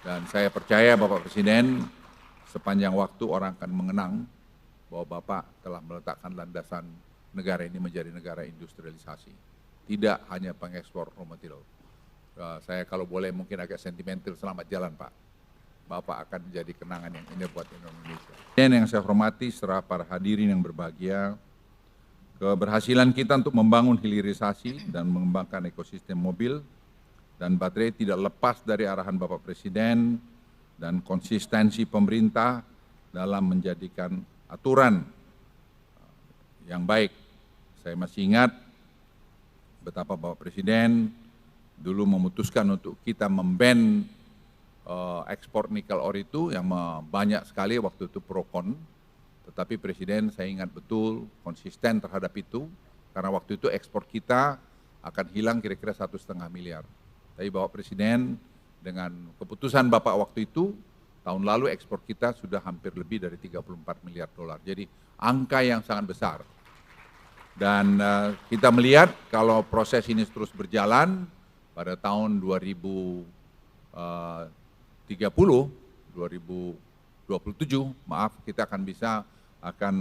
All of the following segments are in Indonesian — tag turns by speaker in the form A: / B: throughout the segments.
A: Dan saya percaya Bapak Presiden sepanjang waktu orang akan mengenang bahwa Bapak telah meletakkan landasan negara ini menjadi negara industrialisasi. Tidak hanya pengekspor raw material. Saya kalau boleh mungkin agak sentimental, selamat jalan Pak. Bapak akan menjadi kenangan yang indah buat Indonesia. Dan yang saya hormati serta para hadirin yang berbahagia, keberhasilan kita untuk membangun hilirisasi dan mengembangkan ekosistem mobil dan baterai tidak lepas dari arahan Bapak Presiden dan konsistensi pemerintah dalam menjadikan aturan yang baik. Saya masih ingat betapa Bapak Presiden dulu memutuskan untuk kita memban ekspor nikel ore itu yang banyak sekali waktu itu pro-kon, tetapi Presiden saya ingat betul konsisten terhadap itu karena waktu itu ekspor kita akan hilang kira-kira 1,5 miliar. Tapi Bapak Presiden dengan keputusan Bapak waktu itu, tahun lalu ekspor kita sudah hampir lebih dari 34 miliar dolar. Jadi angka yang sangat besar. Dan kita melihat kalau proses ini terus berjalan pada tahun 2027, kita akan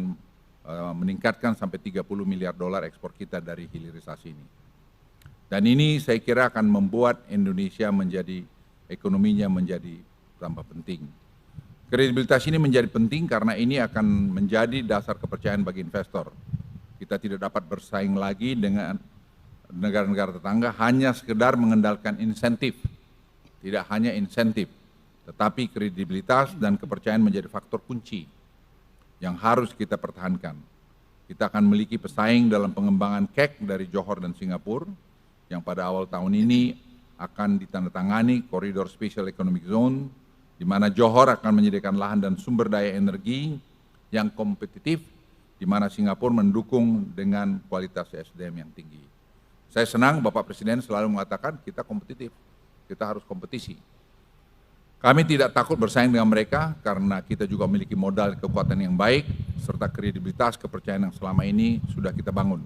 A: meningkatkan sampai 30 miliar dolar ekspor kita dari hilirisasi ini. Dan ini saya kira akan membuat Indonesia ekonominya menjadi tambah penting. Kredibilitas ini menjadi penting karena ini akan menjadi dasar kepercayaan bagi investor. Kita tidak dapat bersaing lagi dengan negara-negara tetangga hanya sekedar mengandalkan insentif. Tidak hanya insentif, tetapi kredibilitas dan kepercayaan menjadi faktor kunci yang harus kita pertahankan. Kita akan memiliki pesaing dalam pengembangan KEK dari Johor dan Singapura, yang pada awal tahun ini akan ditandatangani Koridor Special Economic Zone, di mana Johor akan menyediakan lahan dan sumber daya energi yang kompetitif, di mana Singapura mendukung dengan kualitas SDM yang tinggi. Saya senang Bapak Presiden selalu mengatakan kita kompetitif, kita harus kompetisi. Kami tidak takut bersaing dengan mereka karena kita juga memiliki modal kekuatan yang baik, serta kredibilitas kepercayaan yang selama ini sudah kita bangun.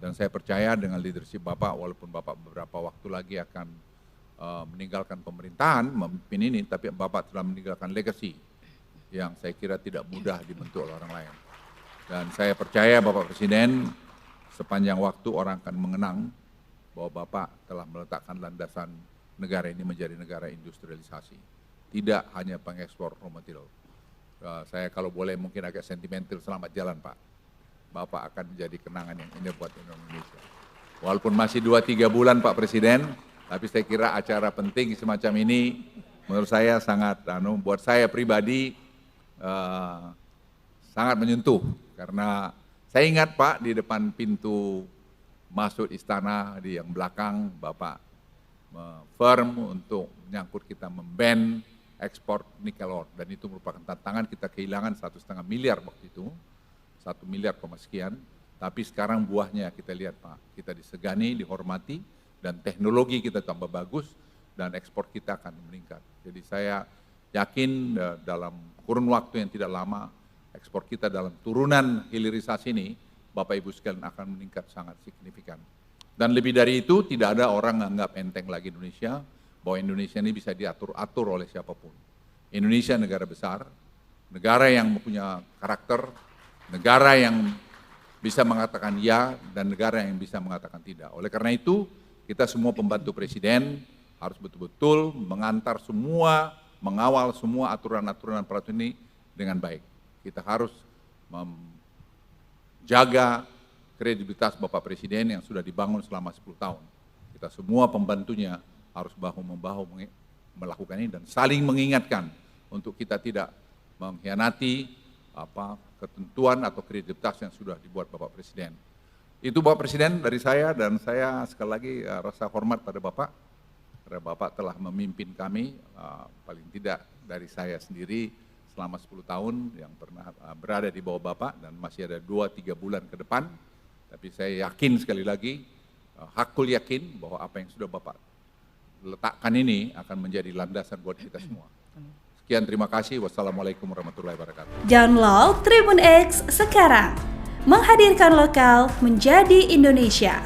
A: Dan saya percaya dengan leadership Bapak, walaupun Bapak beberapa waktu lagi akan meninggalkan pemerintahan, memimpin ini, tapi Bapak telah meninggalkan legacy yang saya kira tidak mudah dibentuk oleh orang lain. Dan saya percaya Bapak Presiden sepanjang waktu orang akan mengenang bahwa Bapak telah meletakkan landasan negara ini menjadi negara industrialisasi. Tidak hanya pengekspor raw material. Saya kalau boleh mungkin agak sentimental, selamat jalan Pak. Bapak akan menjadi kenangan yang indah buat Indonesia. Walaupun masih 2-3 bulan Pak Presiden, tapi saya kira acara penting semacam ini menurut saya sangat, buat saya pribadi sangat menyentuh. Karena saya ingat Pak di depan pintu masuk istana di yang belakang Bapak firm untuk menyangkut kita memban ekspor nikel ore. Dan itu merupakan tantangan, kita kehilangan 1,5 miliar waktu itu. 1 miliar sekian, tapi sekarang buahnya kita lihat Pak, kita disegani, dihormati, dan teknologi kita tambah bagus, dan ekspor kita akan meningkat. Jadi saya yakin dalam kurun waktu yang tidak lama, ekspor kita dalam turunan hilirisasi ini, Bapak Ibu sekalian akan meningkat sangat signifikan. Dan lebih dari itu, tidak ada orang menganggap enteng lagi Indonesia, bahwa Indonesia ini bisa diatur-atur oleh siapapun. Indonesia negara besar, negara yang mempunyai karakter, negara yang bisa mengatakan ya dan negara yang bisa mengatakan tidak. Oleh karena itu, kita semua pembantu Presiden harus betul-betul mengantar semua, mengawal semua aturan-aturan peraturan ini dengan baik. Kita harus menjaga kredibilitas Bapak Presiden yang sudah dibangun selama 10 tahun. Kita semua pembantunya harus bahu-membahu melakukan ini dan saling mengingatkan untuk kita tidak mengkhianati ketentuan atau kredibilitas yang sudah dibuat Bapak Presiden. Itu Bapak Presiden dari saya, dan saya sekali lagi rasa hormat pada Bapak, karena Bapak telah memimpin kami, paling tidak dari saya sendiri selama 10 tahun yang pernah berada di bawah Bapak, dan masih ada 2-3 bulan ke depan, tapi saya yakin sekali lagi, hakul yakin bahwa apa yang sudah Bapak letakkan ini akan menjadi landasan buat kita semua. Sekian, terima kasih. Wassalamualaikum warahmatullahi wabarakatuh.
B: Download Tribun X sekarang, menghadirkan lokal menjadi Indonesia.